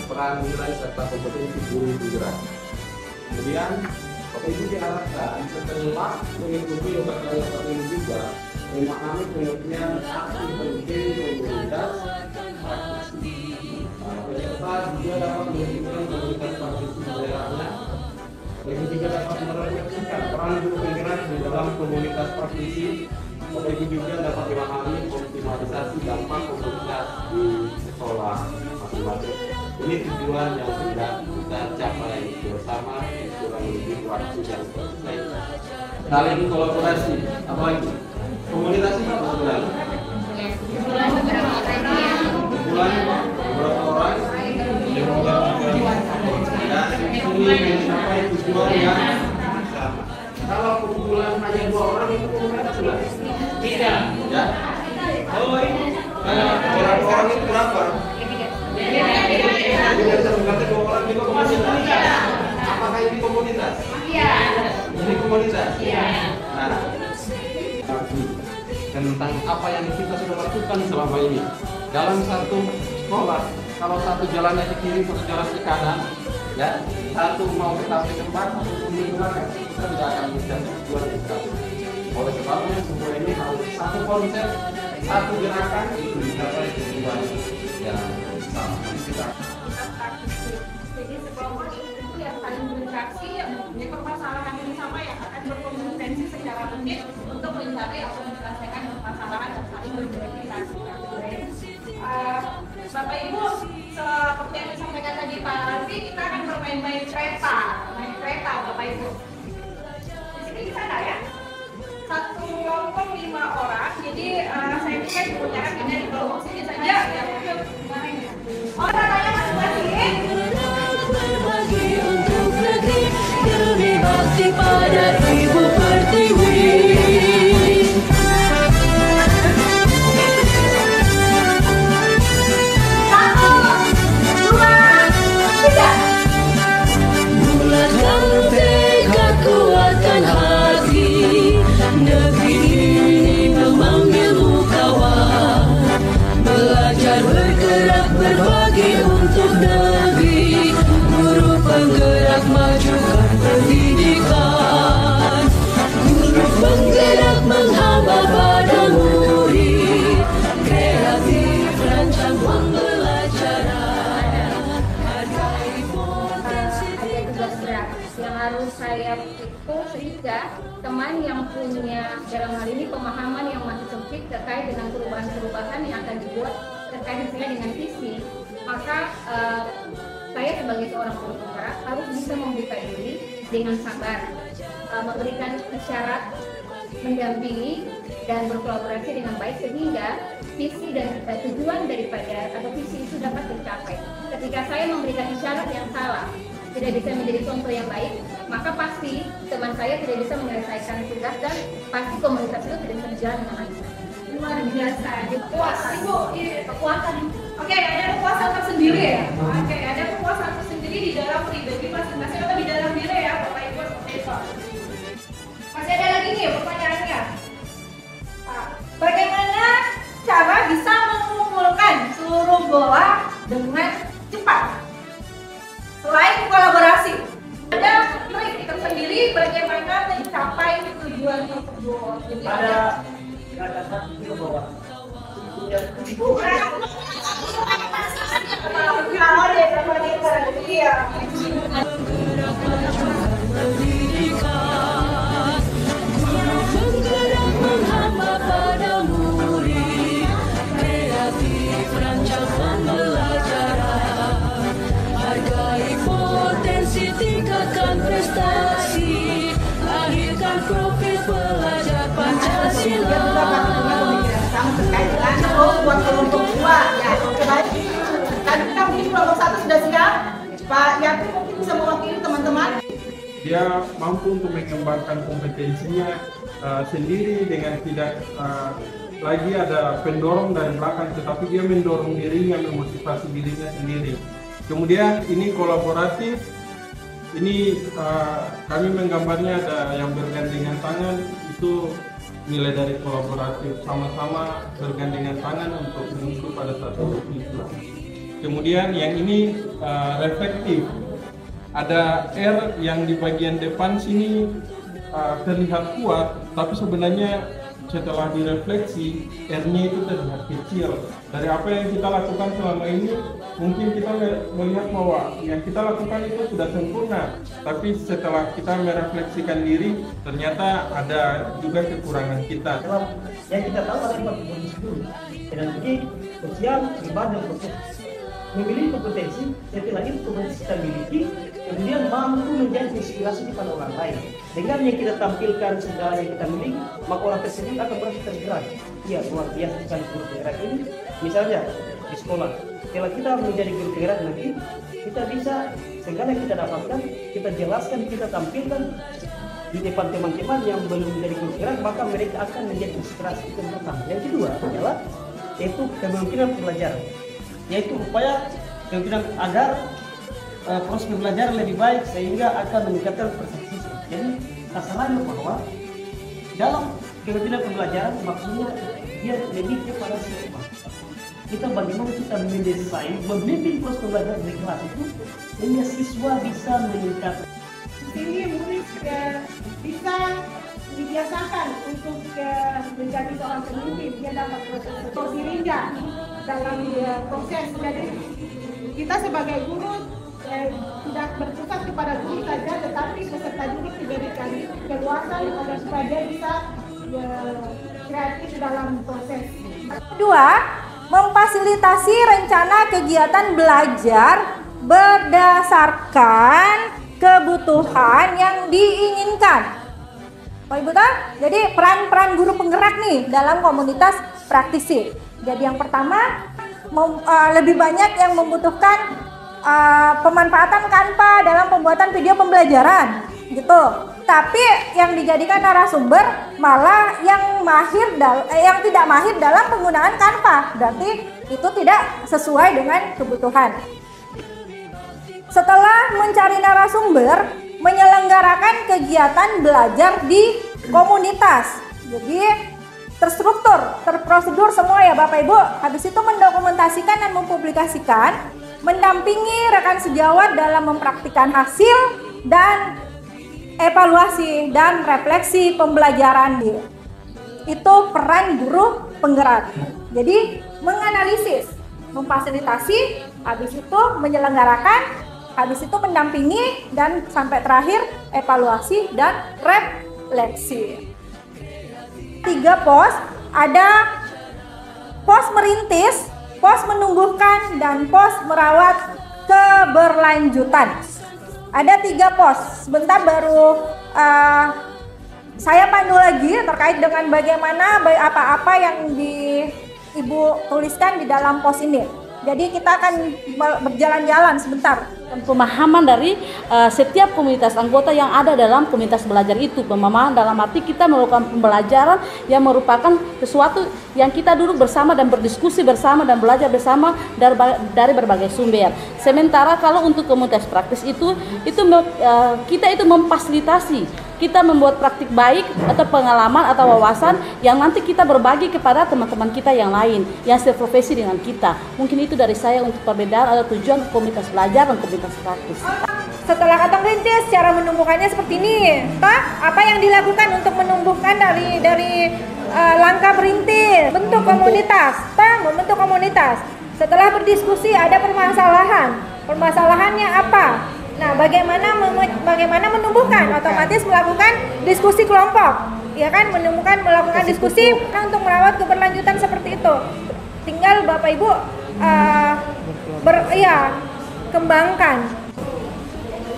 peran nilai serta kompetensi guru penggerak. Kemudian Bapak Ibu diharapkan setelah mengikuti yoga karya ini juga memahami pengertian aksi penting komunitas praktisi. Peserta juga dapat menunjukkan komunitas praktisi daerahnya. Ini juga dapat merefleksikan peran guru penggerak di dalam komunitas praktisi. Bapak Ibu juga dapat memahami optimalisasi dampak komunitas di sekolah masing-masing. Ini tujuan yang sudah kita capai bersama kurang lebih waktu yang selesai. Saling kolaborasi, apa lagi? Komunitas itu apa sebenarnya? Kumpulan beberapa orang yang dan ini mencapai tujuan yang sama. Kalau kumpulan hanya 2 orang itu komunitas sudah? Tidak. Ya. Oh ini berapa orang itu berapa? Jadi bisa berkata 2 orang juga komunitas. Apakah ini komunitas? Iya. Ini komunitas? Iya. Nah, tentang apa yang kita sudah lakukan selama ini dalam satu sekolah. Kalau satu jalannya ke kiri, satu jalan ke kanan, ya, satu mau ke samping depan, satu ke belakang, kita tidak akan bisa tujuan kita. Oleh sebabnya semua ini harus satu konsep, satu gerakan itu dicapai tujuan yang sama. Jadi sekelompok itu yang saling berinteraksi, yang mempunyai permasalahan yang sama, yang akan berkomunikasi secara penting untuk mencari atau menyelesaikan permasalahan yang saling berinteraksi. Bapak Ibu, seperti yang disampaikan tadi Pak Rafi, kita akan bermain-main kereta, Bapak Ibu. Di sini bisa nggak ya? Satu kelompok 5 orang, jadi saya pikir kemudian pindah di kelompok sini saja. Oh, namanya masing-masing. Berbagi untuk negeri demi bakti pada Ibu Pertiwi. Bulatkan tekad, kuatkan hati, negeri ini memanggilmu kawan. Belajar bergerak berbagi untuk negeri, guru penggerak majukan pendidikan, guru penggerak menghamba pada murid, kreatif rancang pembelajaran, hargai potensi. Ada tugas berat yang harus saya pikul sehingga teman yang punya dalam hal ini pemahaman yang masih sempit terkait dengan perubahan-perubahan yang akan dibuat terkait misalnya dengan visi, maka saya sebagai seorang guru penggerak harus bisa membuka diri dengan sabar, memberikan isyarat, mendampingi dan berkolaborasi dengan baik sehingga visi dan tujuan daripada atau visi itu dapat tercapai. Ketika saya memberikan isyarat yang salah, tidak bisa menjadi contoh yang baik, maka pasti teman saya tidak bisa menyelesaikan tugas dan pasti komunitas itu tidak bisa berjalan dengan lancar. Luar biasa, kekuatan Ibu, kekuatan. Oke, ada kekuasaan tersendiri ya. Oke, ada kekuasaan tersendiri di dalam pribadi masing-masing atau di dalam diri ya, Bapak Ibu seperti itu. Masih ada lagi nih pertanyaannya. Bagaimana cara bisa mengumpulkan seluruh bola dengan cepat? Selain kolaborasi, ada trik tersendiri bagaimana mencapai tujuan tersebut. Jadi ada satu bahwa Penggerak menghamba pada murid, kreatif rancang pembelajaran, hargai potensi, tingkatkan prestasi, lahirkan profil pelajar Pancasila. Terkait dengan buat kelompok 2 ya, oke baik. Kan kita mungkin kelompok 1 sudah siap. Pak Yati mungkin bisa mewakili teman-teman. Dia mampu untuk mengembangkan kompetensinya sendiri dengan tidak lagi ada pendorong dari belakang, tetapi dia mendorong dirinya, memotivasi dirinya sendiri. Kemudian ini kolaboratif, ini kami menggambarnya ada yang bergandengan tangan, itu nilai dari kolaboratif, sama-sama bergandengan tangan untuk menuju pada satu tujuan. Kemudian yang ini reflektif. Ada R yang di bagian depan sini terlihat kuat, tapi sebenarnya setelah direfleksi R-nya itu terlihat kecil. Dari apa yang kita lakukan selama ini, mungkin kita melihat bahwa yang kita lakukan itu sudah sempurna, tapi setelah kita merefleksikan diri, ternyata ada juga kekurangan kita. Yang kita tahu adalah kompetensi dulu. Dan ini sosial, ibadah, proses memiliki kompetensi, setelah itu kompetensi kita miliki, kemudian mampu menjadi inspirasi pada orang lain. Dengan yang kita tampilkan segala yang kita miliki, maka orang tersebut akan merasa tergerak. Iya, luar biasa sekali guru penggerak ini. Misalnya di sekolah, setelah kita menjadi guru penggerak nanti, kita bisa segala yang kita dapatkan, kita jelaskan, kita tampilkan di depan teman-teman yang belum menjadi guru penggerak, maka mereka akan menjadi inspirasi. Itu yang pertama. Yang kedua adalah yaitu kemungkinan pembelajaran, yaitu upaya kemungkinan agar proses pembelajaran lebih baik sehingga akan meningkatkan persepsi. Jadi sasarannya bahwa dalam kemungkinan pembelajaran maksudnya dia lebih kepada siswa. Kita bagaimana kita mendesain, membimbing proses pembelajaran di kelas itu sehingga siswa bisa meningkatkan. Ini murid bisa dibiasakan untuk menjadi seorang pemimpin, dia dapat proses dirinya dalam proses. Jadi kita sebagai guru tidak berpusat kepada guru saja, tetapi peserta didik diberikan keluasan agar supaya dia bisa kreatif dalam proses. Kedua, memfasilitasi rencana kegiatan belajar berdasarkan kebutuhan yang diinginkan. Pak Ibu tahu? Jadi peran-peran guru penggerak nih dalam komunitas praktisi. Jadi yang pertama lebih banyak yang membutuhkan pemanfaatan Canva dalam pembuatan video pembelajaran, gitu. Tapi yang dijadikan narasumber malah yang tidak mahir dalam penggunaan Canva. Berarti itu tidak sesuai dengan kebutuhan. Setelah mencari narasumber, menyelenggarakan kegiatan belajar di komunitas. Jadi terstruktur, terprosedur semua ya Bapak Ibu. Habis itu mendokumentasikan dan mempublikasikan, mendampingi rekan sejawat dalam mempraktikkan hasil dan evaluasi dan refleksi pembelajaran. Itu peran guru penggerak. Jadi menganalisis, memfasilitasi, habis itu menyelenggarakan, habis itu mendampingi, dan sampai terakhir evaluasi dan refleksi. 3 pos, ada pos merintis, pos menumbuhkan, dan pos merawat keberlanjutan. Ada 3 pos. Sebentar baru saya pandu lagi terkait dengan bagaimana apa-apa yang Ibu tuliskan di dalam pos ini. Jadi kita akan berjalan-jalan sebentar. Pemahaman dari setiap komunitas anggota yang ada dalam komunitas belajar itu. Pemahaman dalam arti kita melakukan pembelajaran yang merupakan sesuatu yang kita duduk bersama dan berdiskusi bersama dan belajar bersama dari berbagai sumber. Sementara kalau untuk komunitas praktis itu kita itu memfasilitasi, kita membuat praktik baik atau pengalaman atau wawasan yang nanti kita berbagi kepada teman-teman kita yang lain yang seprofesi dengan kita. Mungkin itu dari saya untuk perbedaan atau tujuan komunitas belajar dan komunitas praktis. Setelah kata rintis, cara menumbuhkannya seperti ini. Apa yang dilakukan untuk menumbuhkan dari langkah merintis? Bentuk komunitas. Membentuk komunitas. Setelah berdiskusi ada permasalahan. Permasalahannya apa? Nah, bagaimana menumbuhkan? Otomatis melakukan diskusi kelompok, ya kan? Melakukan diskusi untuk merawat keberlanjutan seperti itu. Tinggal Bapak Ibu kembangkan.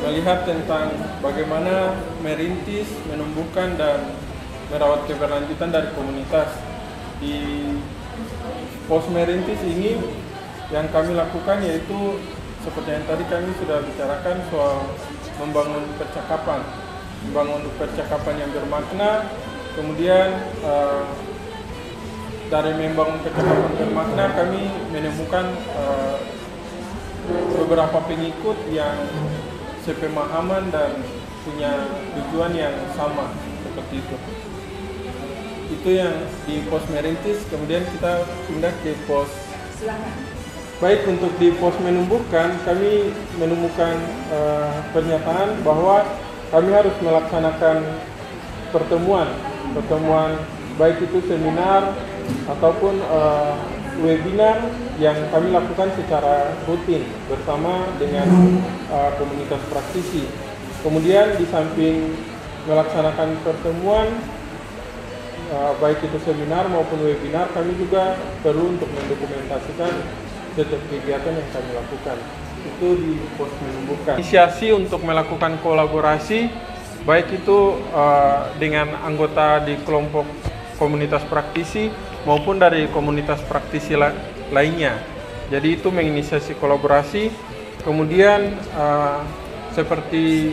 Melihat tentang bagaimana merintis, menumbuhkan, dan merawat keberlanjutan dari komunitas. Di pos merintis ini yang kami lakukan yaitu seperti yang tadi kami sudah bicarakan soal membangun percakapan yang bermakna. Kemudian dari membangun percakapan bermakna kami menemukan beberapa pengikut yang sepemahaman dan punya tujuan yang sama seperti itu. Itu yang di pos merintis. Kemudian kita pindah ke pos baik untuk di pos menumbuhkan, kami menemukan pernyataan bahwa kami harus melaksanakan pertemuan baik itu seminar ataupun webinar yang kami lakukan secara rutin bersama dengan komunitas praktisi. Kemudian di samping melaksanakan pertemuan baik itu seminar maupun webinar, kami juga perlu untuk mendokumentasikan setiap kegiatan yang kami lakukan. Itu di pos menumbuhkan. Inisiasi untuk melakukan kolaborasi baik itu dengan anggota di kelompok komunitas praktisi maupun dari komunitas praktisi lainnya. Jadi itu menginisiasi kolaborasi. Kemudian seperti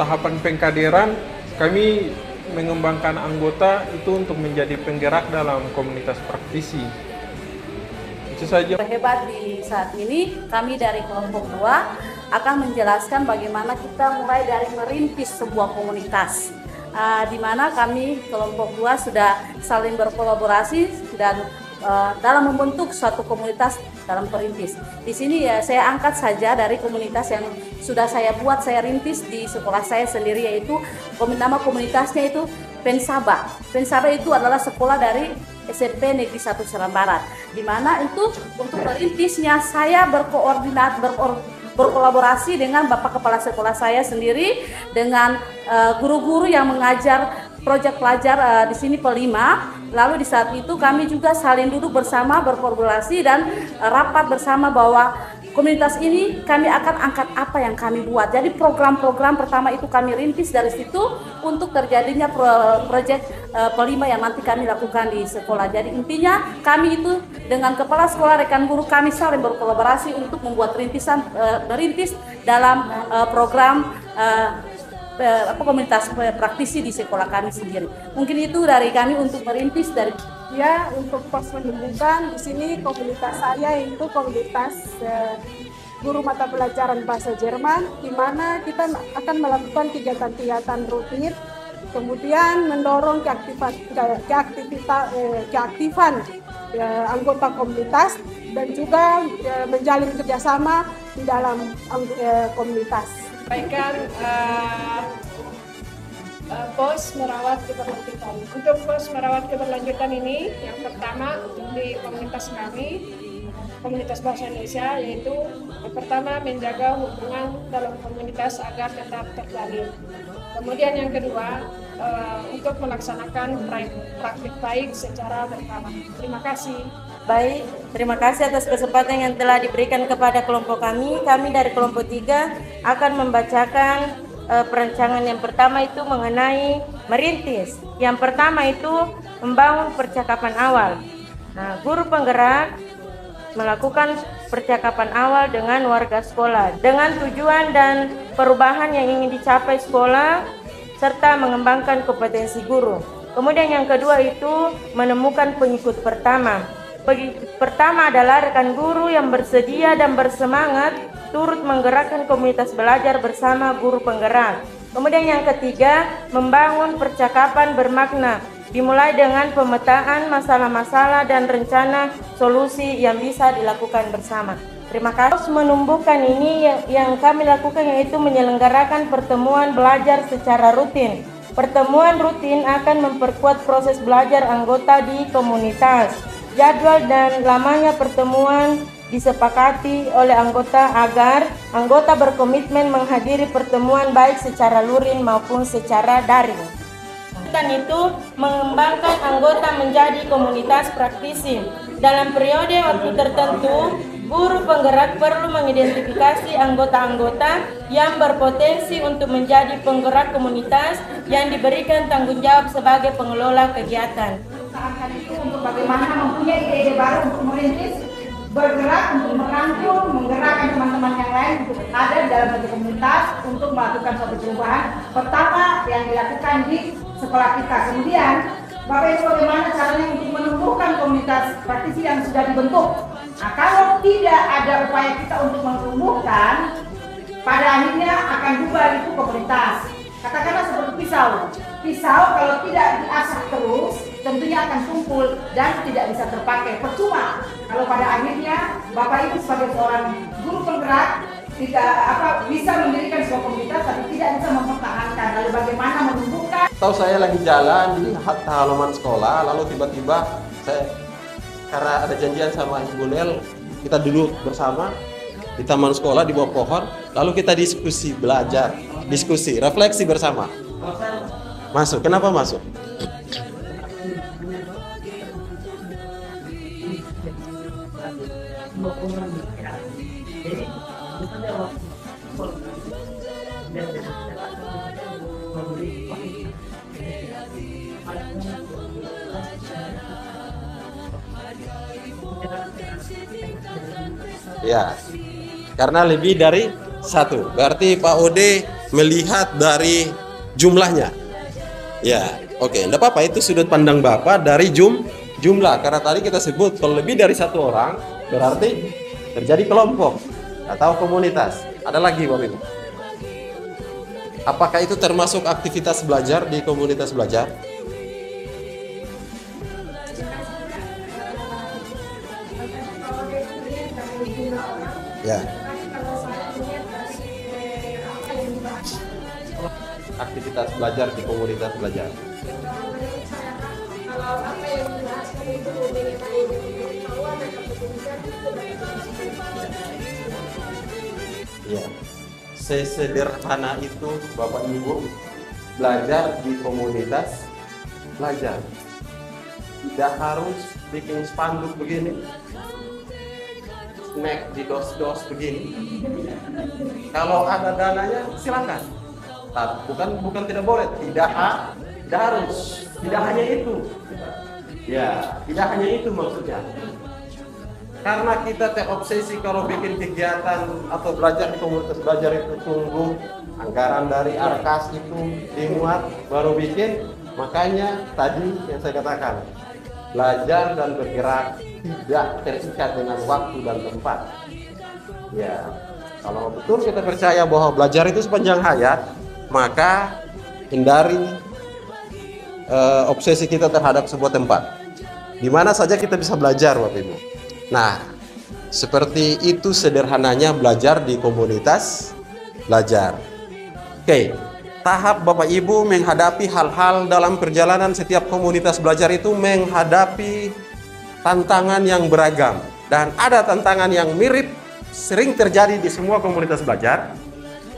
tahapan pengkaderan, kami mengembangkan anggota itu untuk menjadi penggerak dalam komunitas praktisi. Itu saja. Hebat di saat ini, kami dari kelompok 2 akan menjelaskan bagaimana kita mulai dari merintis sebuah komunitas. Di mana kami kelompok 2 sudah saling berkolaborasi dan dalam membentuk suatu komunitas dalam perintis. Di sini ya saya angkat saja dari komunitas yang sudah saya buat, saya rintis di sekolah saya sendiri, yaitu nama komunitasnya itu Pensaba. Pensaba itu adalah sekolah dari SMP Negeri 1 Seram Barat. Di mana itu untuk perintisnya saya berkolaborasi dengan Bapak Kepala Sekolah saya sendiri, dengan guru-guru yang mengajar proyek pelajar di sini P5. Lalu di saat itu kami juga saling duduk bersama, berkolaborasi dan rapat bersama bahwa komunitas ini kami akan angkat apa yang kami buat. Jadi program-program pertama itu kami rintis dari situ untuk terjadinya proyek P5 yang nanti kami lakukan di sekolah. Jadi intinya kami itu dengan kepala sekolah, rekan guru kami saling berkolaborasi untuk membuat merintis dalam program komunitas praktisi di sekolah kami sendiri. Mungkin itu dari kami untuk merintis dari. Ya, untuk pos menumbuhkan di sini komunitas saya itu komunitas guru mata pelajaran bahasa Jerman, di mana kita akan melakukan kegiatan-kegiatan rutin, kemudian mendorong keaktifan anggota komunitas dan juga menjalin kerjasama di dalam komunitas. Sampaikan pos merawat keberlanjutan. Untuk pos merawat keberlanjutan ini, yang pertama di komunitas kami, komunitas bahasa Indonesia, yaitu yang pertama menjaga hubungan dalam komunitas agar tetap terjalin. Kemudian yang kedua, untuk melaksanakan praktik baik secara bersama. Terima kasih. Baik, terima kasih atas kesempatan yang telah diberikan kepada kelompok kami. Kami dari kelompok 3 akan membacakan perancangan yang pertama itu mengenai merintis. Yang pertama itu membangun percakapan awal. Nah, guru penggerak melakukan percakapan awal dengan warga sekolah dengan tujuan dan perubahan yang ingin dicapai sekolah serta mengembangkan kompetensi guru. Kemudian yang kedua itu menemukan pengikut pertama. Pertama adalah rekan guru yang bersedia dan bersemangat turut menggerakkan komunitas belajar bersama guru penggerak. Kemudian yang ketiga, membangun percakapan bermakna, dimulai dengan pemetaan masalah-masalah dan rencana solusi yang bisa dilakukan bersama. Terima kasih. Menumbuhkan ini yang kami lakukan yaitu menyelenggarakan pertemuan belajar secara rutin. Pertemuan rutin akan memperkuat proses belajar anggota di komunitas. Jadwal dan lamanya pertemuan disepakati oleh anggota agar anggota berkomitmen menghadiri pertemuan baik secara luring maupun secara daring. Dan itu mengembangkan anggota menjadi komunitas praktisi. Dalam periode waktu tertentu, guru penggerak perlu mengidentifikasi anggota-anggota yang berpotensi untuk menjadi penggerak komunitas yang diberikan tanggung jawab sebagai pengelola kegiatan. Usahakan itu untuk bagaimana mempunyai ide baru untuk merintis, bergerak untuk merangkul, menggerakkan teman-teman yang lain untuk ada di dalam satu komunitas untuk melakukan suatu perubahan pertama yang dilakukan di sekolah kita. Kemudian Bapak Ibu, bagaimana caranya untuk menumbuhkan komunitas praktisi yang sudah dibentuk. Nah, kalau tidak ada upaya kita untuk menumbuhkan, pada akhirnya akan bubar itu komunitas. Katakanlah seperti pisau. Pisau kalau tidak diasah terus, tentunya dia akan tumpul dan tidak bisa terpakai. Percuma kalau pada akhirnya Bapak Ibu sebagai seorang guru penggerak tidak bisa mendirikan sebuah komunitas tapi tidak bisa mempertahankan. Lalu bagaimana menumbuhkan? Tahu saya lagi jalan di halaman sekolah, lalu tiba-tiba saya karena ada janjian sama Ibu Nel, kita duduk bersama di taman sekolah di bawah pohon, lalu kita diskusi, belajar, diskusi, refleksi bersama. Masuk, kenapa masuk? Ya, karena lebih dari satu. Berarti Pak Ode melihat dari jumlahnya. Ya, oke. Tidak apa-apa, itu sudut pandang Bapak dari jumlah. Karena tadi kita sebut kalau lebih dari satu orang berarti terjadi kelompok atau komunitas. Ada lagi Bapak Ibu. Apakah itu termasuk aktivitas belajar di komunitas belajar? Ya. Aktivitas belajar di komunitas belajar. Ya. Sesederhana itu Bapak Ibu belajar di komunitas belajar. Tidak harus bikin spanduk begini, snack di dos-dos begini. Kalau ada dananya silakan. Bukan tidak boleh, tidak harus, tidak hanya itu. Ya, tidak hanya itu maksudnya. Karena kita terobsesi kalau bikin kegiatan atau belajar di komunitas belajar itu tunggu anggaran dari Arkas itu dimuat baru bikin. Makanya tadi yang saya katakan, belajar dan bergerak tidak terikat dengan waktu dan tempat. Ya, kalau betul kita percaya bahwa belajar itu sepanjang hayat, maka hindari obsesi kita terhadap sebuah tempat. Di mana saja kita bisa belajar, Bapak Ibu. Nah, seperti itu sederhananya belajar di komunitas belajar. Oke, tahap Bapak Ibu menghadapi hal-hal dalam perjalanan setiap komunitas belajar itu menghadapi tantangan yang beragam. Dan ada tantangan yang mirip, sering terjadi di semua komunitas belajar.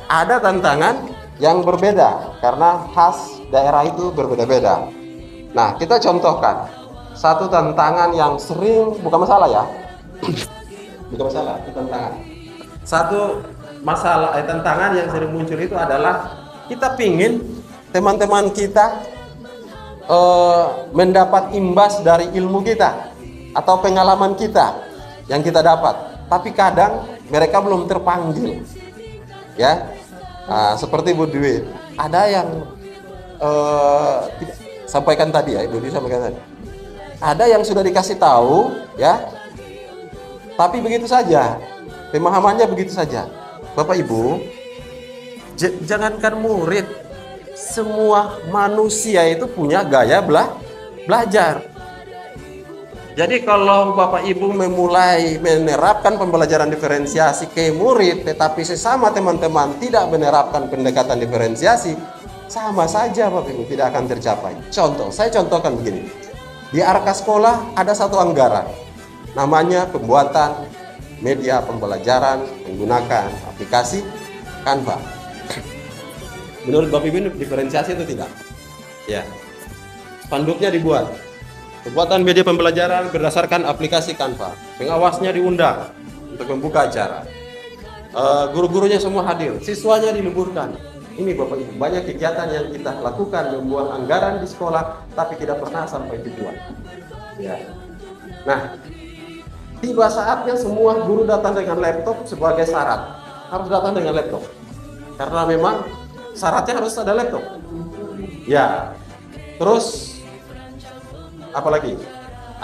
Ada tantangan yang berbeda, karena khas daerah itu berbeda-beda. Nah, kita contohkan satu tantangan yang sering, bukan masalah ya, bukan masalah, itu tantangan. Satu masalah, tantangan yang sering muncul itu adalah kita pingin teman-teman kita mendapat imbas dari ilmu kita atau pengalaman kita yang kita dapat, tapi kadang mereka belum terpanggil, ya. Seperti Bu Dwi, ada yang sampaikan tadi ya, Ibu Dwi sampaikan tadi. Ada yang sudah dikasih tahu, ya, tapi begitu saja, pemahamannya begitu saja. Bapak Ibu, jangankan murid, semua manusia itu punya gaya belajar. Jadi kalau Bapak Ibu memulai menerapkan pembelajaran diferensiasi ke murid, tetapi sesama teman-teman tidak menerapkan pendekatan diferensiasi, sama saja Bapak Ibu tidak akan tercapai. Contoh, saya contohkan begini. Di Arkas sekolah ada satu anggaran, namanya pembuatan media pembelajaran menggunakan aplikasi Canva. Menurut Bapak Ibu diferensiasi itu tidak? Ya. Spanduknya dibuat. Pembuatan media pembelajaran berdasarkan aplikasi Canva. Pengawasnya diundang untuk membuka acara. Guru-gurunya semua hadir. Siswanya diliburkan. Ini Bapak Ibu, banyak kegiatan yang kita lakukan, membuat anggaran di sekolah, tapi tidak pernah sampai tujuan. Ya. Nah, tiba saatnya semua guru datang dengan laptop sebagai syarat. Harus datang dengan laptop. Karena memang syaratnya harus ada laptop. Ya. Terus apalagi?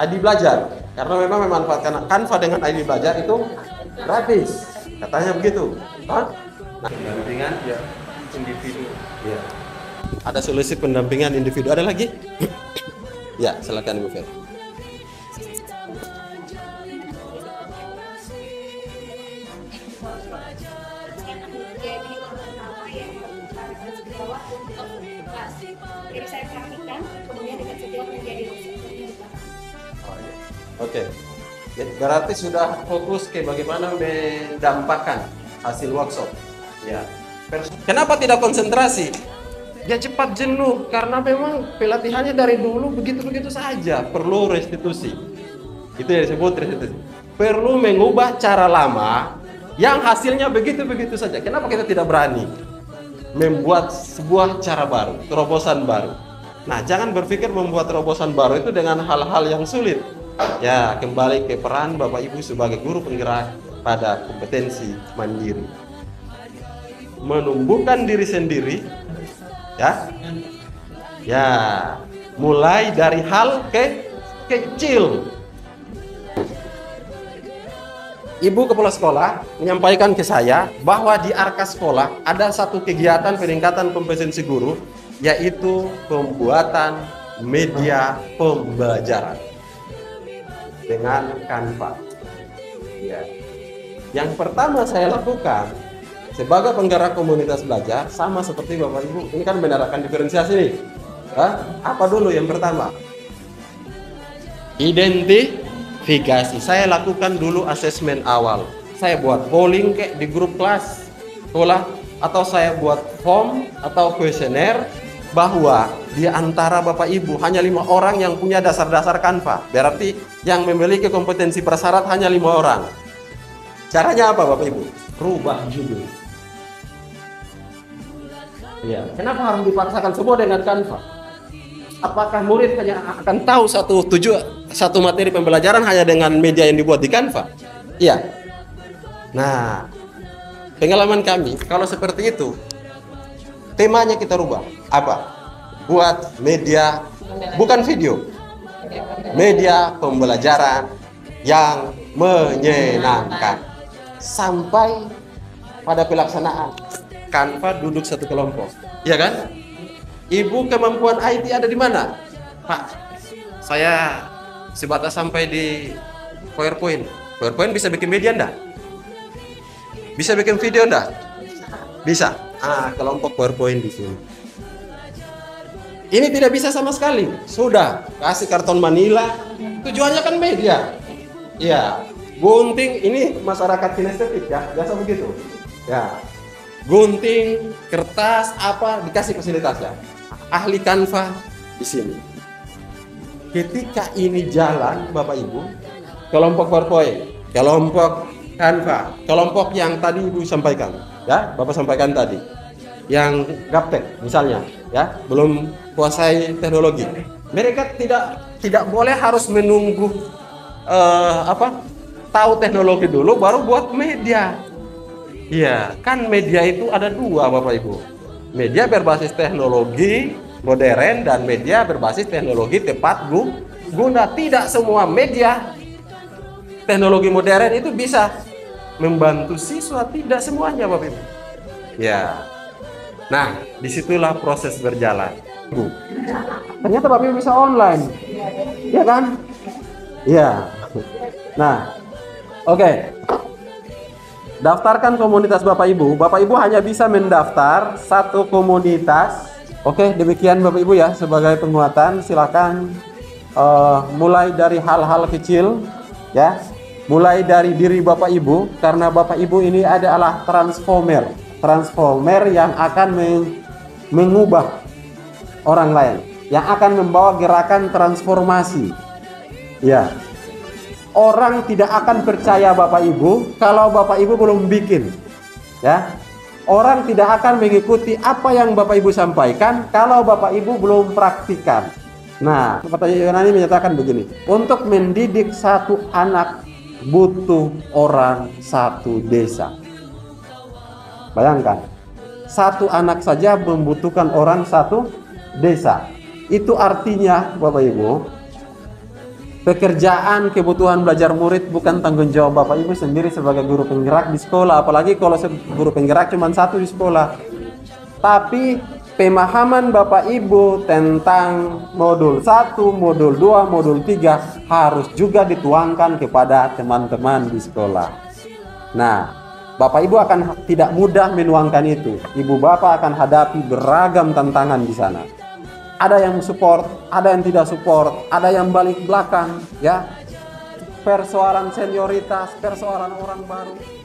ID belajar. Karena memang memanfaatkan Canva dengan ID belajar itu gratis. Katanya begitu. Nah, pendampingan ya individu. Ya. Ada solusi pendampingan individu. Ada lagi? Ya, silakan Ibu Fer. Jadi saya praktikkan, kemudian dengan setiap menjadi Oke. Berarti sudah fokus ke bagaimana mendampakkan hasil workshop. Ya. Kenapa tidak konsentrasi? Ya cepat jenuh karena memang pelatihannya dari dulu begitu-begitu saja. Perlu restitusi. Itu yang disebut restitusi. Perlu mengubah cara lama yang hasilnya begitu-begitu saja. Kenapa kita tidak berani membuat sebuah cara baru, terobosan baru? Nah, jangan berpikir membuat terobosan baru itu dengan hal-hal yang sulit. Ya, kembali ke peran Bapak Ibu sebagai guru penggerak pada kompetensi mandiri. Menumbuhkan diri sendiri, ya. Ya, mulai dari hal kecil. Ibu kepala sekolah menyampaikan ke saya bahwa di Arka Sekolah ada satu kegiatan peningkatan kompetensi guru, yaitu pembuatan media pembelajaran dengan Canva. Ya. Yang pertama saya lakukan sebagai penggerak komunitas belajar, sama seperti Bapak Ibu, ini kan menerapkan diferensiasi nih. Apa dulu yang pertama? Identifikasi. Saya lakukan dulu asesmen awal. Saya buat polling kayak di grup kelas sekolah, atau saya buat form atau kuesioner bahwa di antara Bapak Ibu hanya 5 orang yang punya dasar-dasar Canva. Berarti yang memiliki kompetensi persyarat hanya 5 orang. Caranya apa Bapak Ibu? Rubah judul. Ya, kenapa harus dipaksakan semua dengan Canva? Apakah murid hanya akan tahu satu materi pembelajaran hanya dengan media yang dibuat di Canva? Iya. Nah, pengalaman kami kalau seperti itu, temanya kita rubah. Apa? Buat media, bukan video, media pembelajaran yang menyenangkan. Sampai pada pelaksanaan, Canva duduk satu kelompok, iya kan? Ibu kemampuan IT ada di mana? Pak, saya sebatas sampai di PowerPoint. PowerPoint bisa bikin media enggak? Bisa bikin video enggak? Bisa. Kelompok PowerPoint di sini. Ini tidak bisa sama sekali. Sudah kasih karton manila. Tujuannya kan media. Ya, gunting ini masyarakat kinestetik ya, biasa begitu. Ya, gunting, kertas, apa dikasih fasilitasnya. Ahli Canva di sini. Ketika ini jalan, Bapak Ibu, kelompok PowerPoint, kelompok Canva, kelompok yang tadi Ibu sampaikan, ya, Bapak sampaikan tadi, yang gaptek misalnya, ya, belum kuasai teknologi. Mereka tidak boleh harus menunggu tahu teknologi dulu baru buat media. Iya, kan media itu ada dua Bapak Ibu. Media berbasis teknologi modern dan media berbasis teknologi tepat guna. Tidak semua media teknologi modern itu bisa membantu siswa, tidak semuanya Bapak Ibu. Ya. Nah, disitulah proses berjalan. Ternyata Bapak Ibu bisa online. Ya kan? Ya. Nah, oke. Daftarkan komunitas Bapak Ibu. Bapak Ibu hanya bisa mendaftar satu komunitas. Oke, demikian Bapak Ibu ya, sebagai penguatan. Silakan mulai dari hal-hal kecil ya. Mulai dari diri Bapak Ibu, karena Bapak Ibu ini adalah transformer yang akan mengubah orang lain, yang akan membawa gerakan transformasi. Ya. Orang tidak akan percaya Bapak Ibu kalau Bapak Ibu belum bikin. Ya. Orang tidak akan mengikuti apa yang Bapak Ibu sampaikan kalau Bapak Ibu belum praktikan. Nah, Pak Yunani menyatakan begini, untuk mendidik satu anak butuh orang satu desa. Bayangkan, satu anak saja membutuhkan orang satu desa. Itu artinya Bapak Ibu, pekerjaan kebutuhan belajar murid bukan tanggung jawab Bapak Ibu sendiri sebagai guru penggerak di sekolah. Apalagi kalau guru penggerak cuma satu di sekolah. Tapi pemahaman Bapak Ibu tentang modul 1, modul 2, modul 3 harus juga dituangkan kepada teman-teman di sekolah. Nah, Bapak Ibu akan tidak mudah menuangkan itu. Ibu Bapak akan hadapi beragam tantangan di sana. Ada yang support, ada yang tidak support, ada yang balik belakang, ya. Persoalan senioritas, persoalan orang baru.